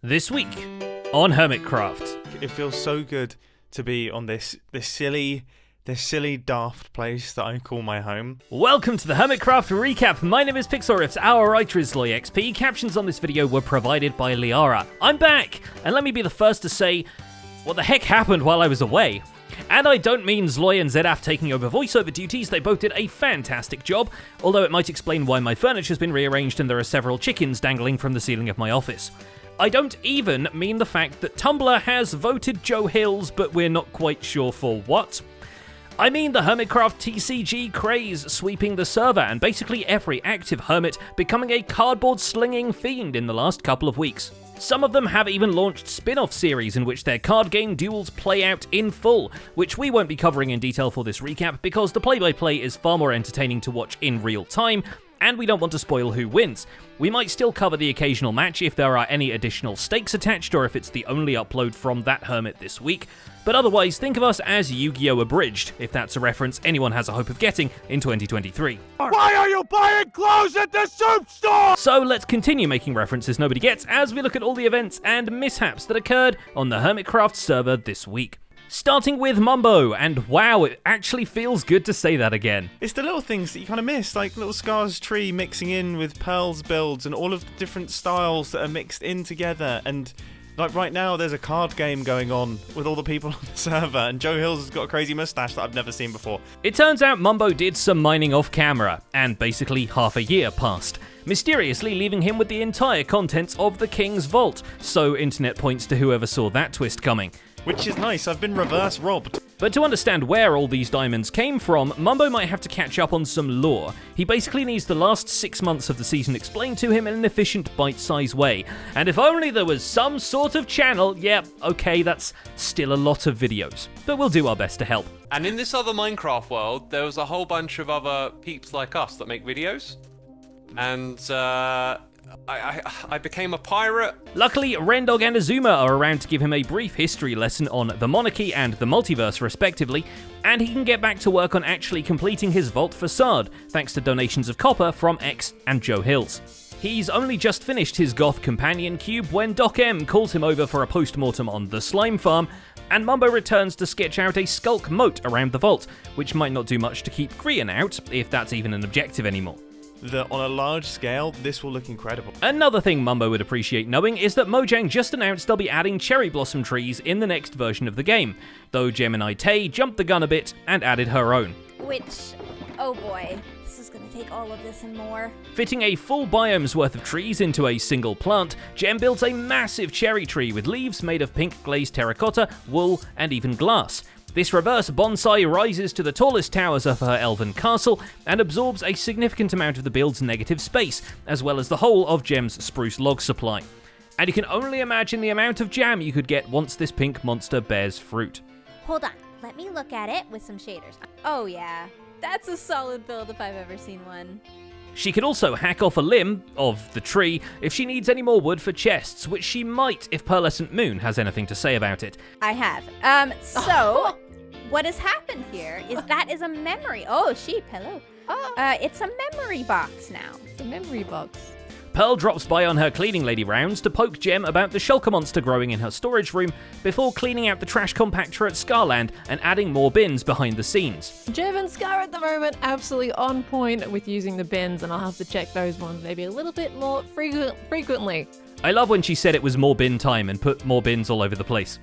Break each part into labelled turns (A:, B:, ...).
A: This week on Hermitcraft.
B: It feels so good to be on this silly daft place that I call my home.
A: Welcome to the Hermitcraft recap. My name is Pixelriffs, our writer is LoyXP. Captions on this video were provided by Liara. I'm back, and let me be the first to say, what the heck happened while I was away? And I don't mean Zloy and Zedaf taking over voiceover duties, they both did a fantastic job, although it might explain why my furniture's been rearranged and there are several chickens dangling from the ceiling of my office. I don't even mean the fact that Tumblr has voted Joe Hills, but we're not quite sure for what. I mean the Hermitcraft TCG craze sweeping the server and basically every active hermit becoming a cardboard slinging fiend in the last couple of weeks. Some of them have even launched spin-off series in which their card game duels play out in full, which we won't be covering in detail for this recap because the play-by-play is far more entertaining to watch in real time, and we don't want to spoil who wins. We might still cover the occasional match if there are any additional stakes attached or if it's the only upload from that hermit this week, but otherwise think of us as Yu-Gi-Oh! Abridged, if that's a reference anyone has a hope of getting in 2023.
C: Why are you buying clothes at the soup store?
A: So let's continue making references nobody gets as we look at all the events and mishaps that occurred on the Hermitcraft server this week. Starting with Mumbo, and wow, it actually feels good to say that again.
B: It's the little things that you kind of miss, like little Scar's tree mixing in with Pearl's builds and all of the different styles that are mixed in together. And like right now, there's a card game going on with all the people on the server, and Joe Hills has got a crazy mustache that I've never seen before.
A: It turns out Mumbo did some mining off camera, and basically half a year passed, mysteriously leaving him with the entire contents of the King's Vault, so internet points to whoever saw that twist coming.
B: Which is nice, I've been reverse robbed.
A: But to understand where all these diamonds came from, Mumbo might have to catch up on some lore. He basically needs the last 6 months of the season explained to him in an efficient, bite-sized way. And if only there was some sort of channel, yeah, okay, that's still a lot of videos. But we'll do our best to help.
D: And in this other Minecraft world, there was a whole bunch of other peeps like us that make videos. And, I became a pirate.
A: Luckily, Rendog and Azuma are around to give him a brief history lesson on the monarchy and the multiverse respectively, and he can get back to work on actually completing his vault facade, thanks to donations of copper from X and Joe Hills. He's only just finished his goth companion cube when Doc M calls him over for a post-mortem on the slime farm, and Mumbo returns to sketch out a skulk moat around the vault, which might not do much to keep Krian out, if that's even an objective anymore.
B: On a large scale, this will look incredible.
A: Another thing Mumbo would appreciate knowing is that Mojang just announced they'll be adding cherry blossom trees in the next version of the game, though Gemini Tay jumped the gun a bit and added her own.
E: Which, oh boy, this is gonna take all of this and more.
A: Fitting a full biome's worth of trees into a single plant, Gem built a massive cherry tree with leaves made of pink glazed terracotta, wool, and even glass. This reverse bonsai rises to the tallest towers of her elven castle and absorbs a significant amount of the build's negative space, as well as the whole of Gem's spruce log supply. And you can only imagine the amount of jam you could get once this pink monster bears fruit.
E: Hold on, let me look at it with some shaders. Oh yeah, that's a solid build if I've ever seen one.
A: She could also hack off a limb of the tree if she needs any more wood for chests, which she might if Pearlescent Moon has anything to say about it.
E: I have. So what has happened here is that is a memory. Oh, sheep, hello. It's a memory box now.
F: It's a memory box.
A: Pearl drops by on her cleaning lady rounds to poke Gem about the shulker monster growing in her storage room before cleaning out the trash compactor at Scarland and adding more bins behind the scenes.
F: Gem and Scar at the moment absolutely on point with using the bins, and I'll have to check those ones maybe a little bit more frequently.
A: I love when she said it was more bin time and put more bins all over the place.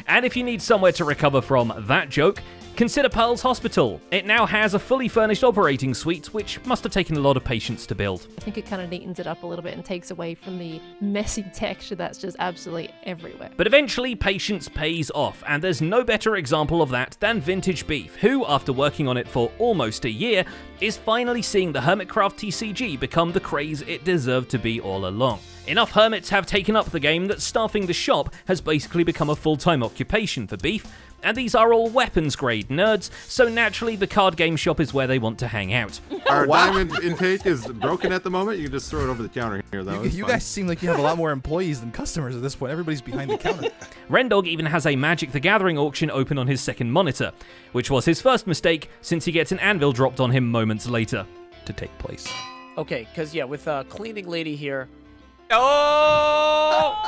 A: And if you need somewhere to recover from that joke, consider Pearl's Hospital. It now has a fully furnished operating suite, which must have taken a lot of patience to build.
F: I think it kind of neatens it up a little bit and takes away from the messy texture that's just absolutely everywhere.
A: But eventually, patience pays off, and there's no better example of that than Vintage Beef, who, after working on it for almost a year, is finally seeing the Hermitcraft TCG become the craze it deserved to be all along. Enough hermits have taken up the game that staffing the shop has basically become a full-time occupation for Beef, and these are all weapons-grade nerds, so naturally the card game shop is where they want to hang out.
G: Our diamond intake is broken at the moment. You can just throw it over the counter here, though.
H: You guys seem like you have a lot more employees than customers at this point. Everybody's behind the counter.
A: Rendog even has a Magic the Gathering auction open on his second monitor, which was his first mistake since he gets an anvil dropped on him moments later.
H: To take place.
I: Okay, because yeah, with Cleaning Lady here,
D: Oh!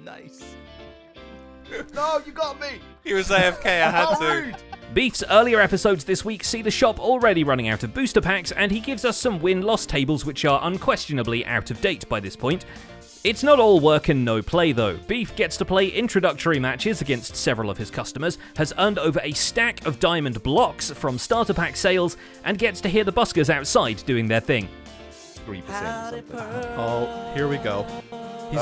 H: Nice.
C: No, you got me.
D: He was AFK, I had
C: How
D: to.
C: rude.
A: Beef's earlier episodes this week see the shop already running out of booster packs, and he gives us some win-loss tables which are unquestionably out of date by this point. It's not all work and no play though. Beef gets to play introductory matches against several of his customers, has earned over a stack of diamond blocks from starter pack sales, and gets to hear the buskers outside doing their thing.
H: 3% or something. Oh, here we go. He's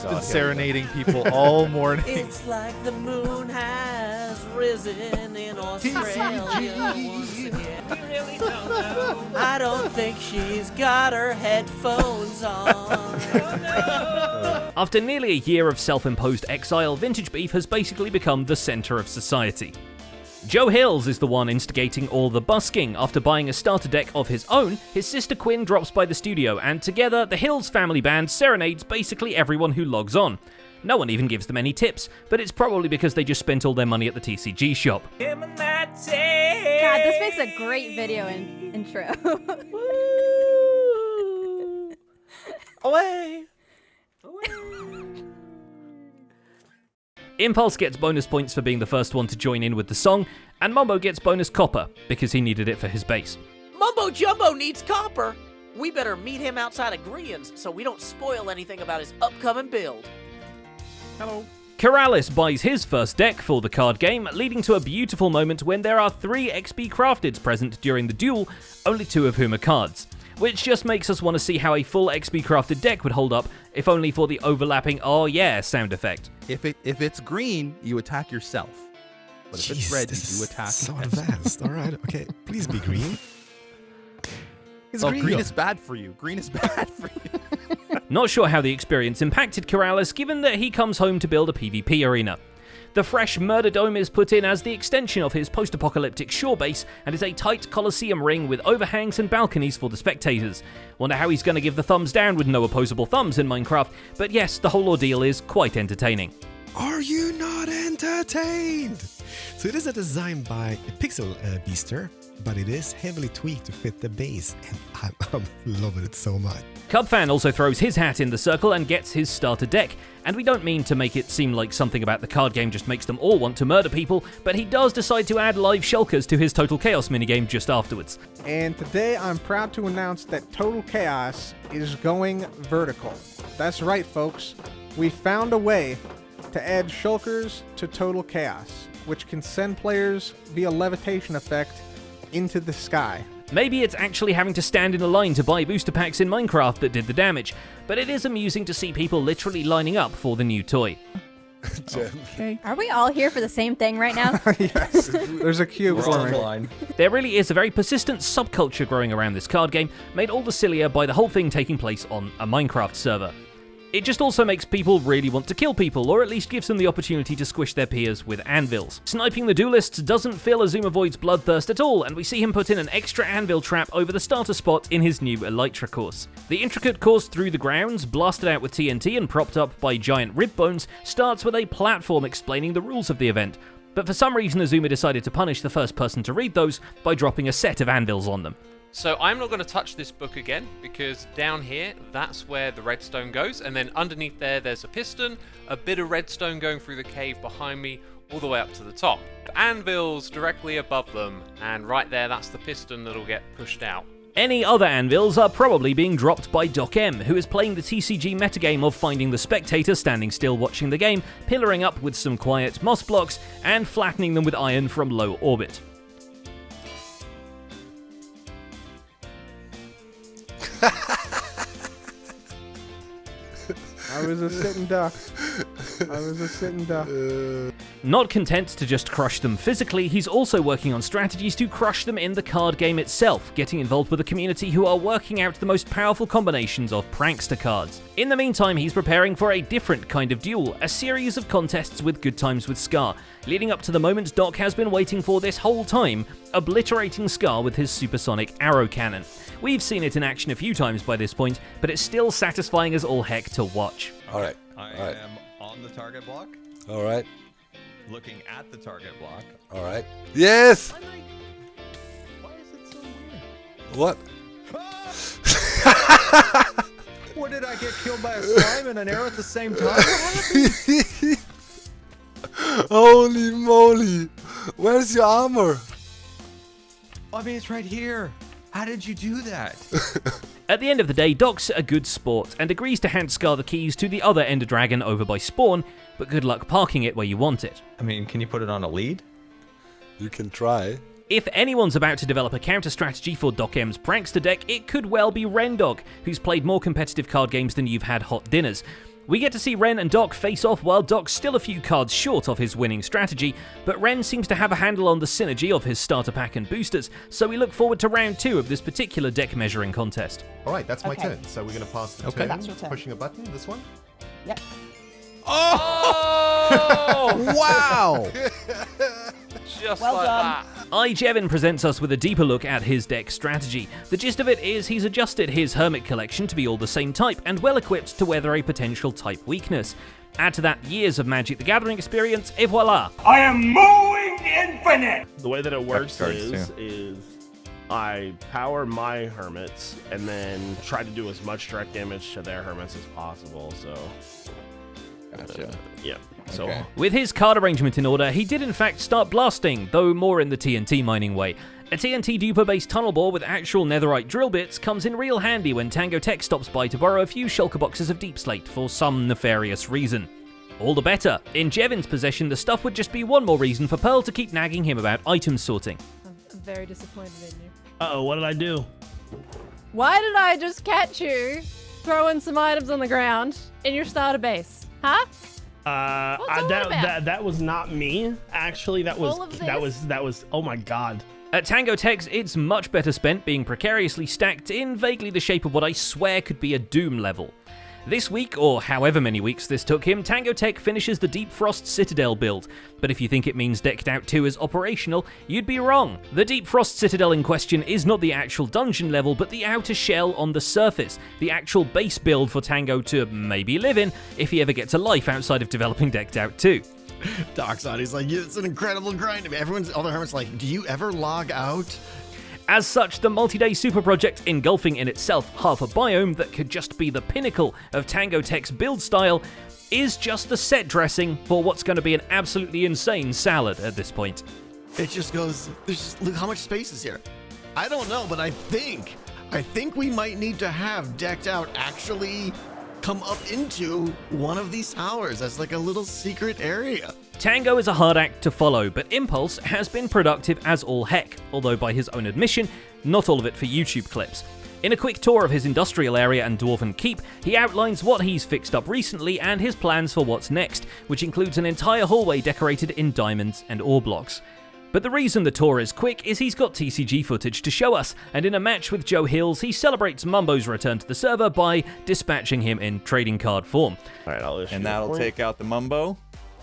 H: been serenading people all morning.
I: It's like the moon has risen in Australia once again. We really don't know. I don't think she's got her headphones on.
A: After nearly a year of self-imposed exile, Vintage Beef has basically become the centre of society. Joe Hills is the one instigating all the busking. After buying a starter deck of his own, his sister Quinn drops by the studio, and together, the Hills family band serenades basically everyone who logs on. No one even gives them any tips, but it's probably because they just spent all their money at the TCG shop.
E: God, this makes a great video intro.
C: Away.
A: Impulse gets bonus points for being the first one to join in with the song, and Mumbo gets bonus copper because he needed it for his base.
I: Mumbo Jumbo needs copper. We better meet him outside of Grian's so we don't spoil anything about his upcoming build.
H: Hello.
A: Keralis buys his first deck for the card game, leading to a beautiful moment when there are 3 XP Crafteds present during the duel, only 2 of whom are cards. Which just makes us want to see how a full XP Crafted deck would hold up, if only for the overlapping "oh yeah" sound effect.
H: If it's green, you attack yourself. But if it's red, you do attack.
J: So advanced. All right. Okay. Please be green. It's
H: green is bad for you. Green is bad for you.
A: Not sure how the experience impacted Keralis, given that he comes home to build a PvP arena. The fresh Murder Dome is put in as the extension of his post-apocalyptic shore base, and is a tight Colosseum ring with overhangs and balconies for the spectators. Wonder how he's going to give the thumbs down with no opposable thumbs in Minecraft, but yes, the whole ordeal is quite entertaining.
J: Are you not entertained? So it is a design by a Pixel Beaster, but it is heavily tweaked to fit the base, and I'm loving it so much.
A: Cubfan also throws his hat in the circle and gets his starter deck. And we don't mean to make it seem like something about the card game just makes them all want to murder people, but he does decide to add live shulkers to his Total Chaos minigame just afterwards.
K: And today I'm proud to announce that Total Chaos is going vertical. That's right, folks. We found a way to add shulkers to Total Chaos, which can send players via levitation effect into the sky.
A: Maybe it's actually having to stand in a line to buy booster packs in Minecraft that did the damage, but it is amusing to see people literally lining up for the new toy.
H: Okay.
E: Are we all here for the same thing right now?
K: Yes. There's a queue forming.
A: There really is a very persistent subculture growing around this card game, made all the sillier by the whole thing taking place on a Minecraft server. It just also makes people really want to kill people, or at least gives them the opportunity to squish their peers with anvils. Sniping the duelists doesn't fill Azumavoid's bloodthirst at all, and we see him put in an extra anvil trap over the starter spot in his new Elytra course. The intricate course through the grounds, blasted out with TNT and propped up by giant rib bones, starts with a platform explaining the rules of the event. But for some reason Azuma decided to punish the first person to read those by dropping a set of anvils on them.
D: So I'm not going to touch this book again, because down here, that's where the redstone goes, and then underneath there's a piston, a bit of redstone going through the cave behind me, all the way up to the top. The anvil's directly above them, and right there, that's the piston that'll get pushed out.
A: Any other anvils are probably being dropped by Doc M, who is playing the TCG metagame of finding the spectator standing still watching the game, pillaring up with some quiet moss blocks, and flattening them with iron from low orbit.
K: I was a sitting duck. I was a sitting duck.
A: Not content to just crush them physically, he's also working on strategies to crush them in the card game itself, getting involved with a community who are working out the most powerful combinations of prankster cards. In the meantime, he's preparing for a different kind of duel, a series of contests with Good Times with Scar, leading up to the moment Doc has been waiting for this whole time, obliterating Scar with his supersonic arrow cannon. We've seen it in action a few times by this point, but it's still satisfying as all heck to watch.
L: Alright.
M: I am on the target block.
L: Alright.
M: Looking at the target block.
L: Alright. Yes!
M: Why is it so weird?
L: What?
M: What, did I get killed by a slime and an arrow at the same time? What happened?
C: Holy moly! Where's your armor?
M: I mean, it's right here. How did you do that?
A: At the end of the day, Doc's a good sport and agrees to hand Scar the keys to the other Ender Dragon over by Spawn, but good luck parking it where you want it.
M: I mean, can you put it on a lead?
C: You can try.
A: If anyone's about to develop a counter-strategy for Doc M's prankster deck, it could well be Rendog, who's played more competitive card games than you've had hot dinners. We get to see Ren and Doc face off while Doc's still a few cards short of his winning strategy, but Ren seems to have a handle on the synergy of his starter pack and boosters, so we look forward to round 2 of this particular deck measuring contest.
L: Alright, that's my turn. So we're going to pass the turn.
I: That's your turn.
L: Pushing a button, this one.
I: Yep.
H: Oh! Wow!
D: Just
I: Well
D: like
I: done.
D: that.
A: Jevin presents us with a deeper look at his deck strategy. The gist of it is he's adjusted his Hermit collection to be all the same type and well equipped to weather a potential type weakness. Add to that years of Magic the Gathering experience, et voila!
C: I am moving infinite!
N: The way that it works
M: cards,
N: is I power my hermits and then try to do as much direct damage to their hermits as possible, so...
M: Gotcha.
N: Yeah. So
M: Okay.
A: With his card arrangement in order, he did in fact start blasting, though more in the TNT mining way. A TNT duper-based tunnel bore with actual netherite drill bits comes in real handy when Tango Tech stops by to borrow a few shulker boxes of deep slate for some nefarious reason. All the better. In Jevin's possession, the stuff would just be one more reason for Pearl to keep nagging him about item sorting.
F: I'm very disappointed in you.
N: Uh-oh, what did I do?
F: Why did I just catch you throwing some items on the ground in your starter base? Huh? What's all that about?
N: That was not me. Actually, that
F: All of
N: was oh my god.
A: At Tango Tech's, it's much better spent being precariously stacked in vaguely the shape of what I swear could be a Doom level. This week, or however many weeks this took him, Tango Tech finishes the Deep Frost Citadel build, but if you think it means Decked Out 2 is operational, you'd be wrong. The Deep Frost Citadel in question is not the actual dungeon level, but the outer shell on the surface, the actual base build for Tango to maybe live in if he ever gets a life outside of developing Decked Out 2.
L: Doc's on. He's like, yeah, it's an incredible grind. All the hermits like, do you ever log out?
A: As such, the multi-day super project engulfing in itself half a biome that could just be the pinnacle of Tango Tech's build style is just the set dressing for what's going to be an absolutely insane salad at this point.
L: It just goes, look how much space is here. I don't know, but I think we might need to have Decked Out actually come up into one of these towers as like a little secret area.
A: Tango is a hard act to follow, but Impulse has been productive as all heck, although by his own admission, not all of it for YouTube clips. In a quick tour of his industrial area and Dwarven Keep, he outlines what he's fixed up recently and his plans for what's next, which includes an entire hallway decorated in diamonds and ore blocks. But the reason the tour is quick is he's got TCG footage to show us, and in a match with Joe Hills, he celebrates Mumbo's return to the server by dispatching him in trading card form.
N: Alright, I'll issue
M: And that'll take out the Mumbo.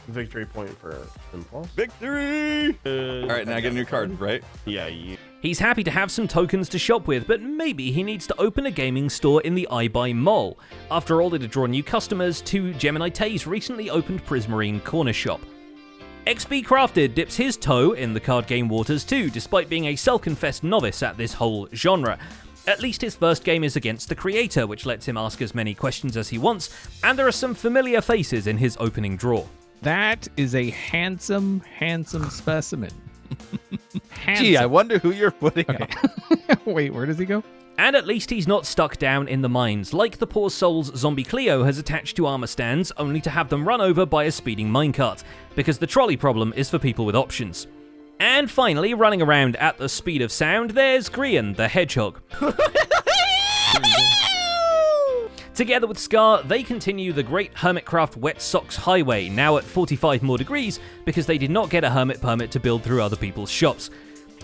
N: victory point for Impulse.
M: Victory! Alright, now I get a new card, right?
N: Yeah, you.
A: He's happy to have some tokens to shop with, but maybe he needs to open a gaming store in the iBuy Mall. After all, it'd draw new customers to Gemini Tay's recently opened Prismarine corner shop. XP Crafted dips his toe in the card game waters too, despite being a self-confessed novice at this whole genre. At least his first game is against the creator, which lets him ask as many questions as he wants, and there are some familiar faces in his opening draw.
O: That is a handsome specimen.
H: Gee, I wonder who you're putting up.
O: Wait, where does he go?
A: And at least he's not stuck down in the mines, like the poor soul's Zombie Cleo has attached to armor stands only to have them run over by a speeding minecart, because the trolley problem is for people with options. And finally, running around at the speed of sound, there's Grian the Hedgehog. Together with Scar, they continue the great Hermitcraft Wet Socks Highway, now at 45 more degrees, because they did not get a hermit permit to build through other people's shops.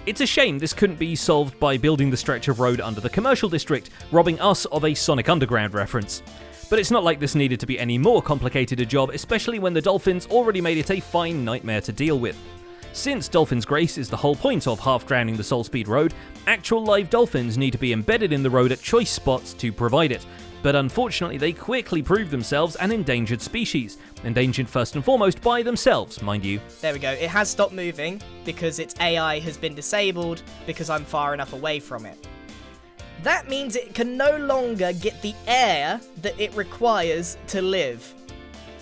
A: It's a shame this couldn't be solved by building the stretch of road under the commercial district, robbing us of a Sonic Underground reference. But it's not like this needed to be any more complicated a job, especially when the dolphins already made it a fine nightmare to deal with. Since Dolphin's Grace is the whole point of half-drowning the Soul Speed Road, actual live dolphins need to be embedded in the road at choice spots to provide it. But unfortunately, they quickly proved themselves an endangered species. Endangered first and foremost by themselves, mind you.
I: There we go. It has stopped moving because its AI has been disabled because I'm far enough away from it.
P: that means it can no longer get the air that it requires to live.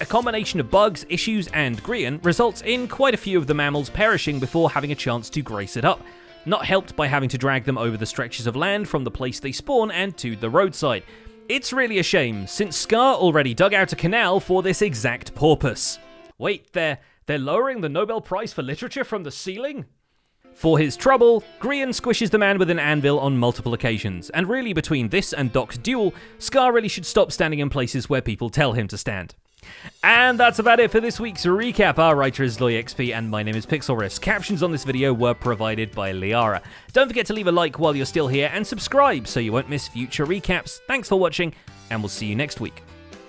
A: A combination of bugs, issues, and Grian results in quite a few of the mammals perishing before having a chance to grace it up, not helped by having to drag them over the stretches of land from the place they spawn and to the roadside. It's really a shame, since Scar already dug out a canal for this exact purpose. Wait, they're lowering the Nobel Prize for Literature from the ceiling? For his trouble, Grian squishes the man with an anvil on multiple occasions, and really between this and Doc's duel, Scar really should stop standing in places where people tell him to stand. And that's about it for this week's recap. Our writer is LoyXP and my name is Pixelriffs. Captions on this video were provided by Liara. Don't forget to leave a like while you're still here and subscribe so you won't miss future recaps. Thanks for watching and we'll see you next week.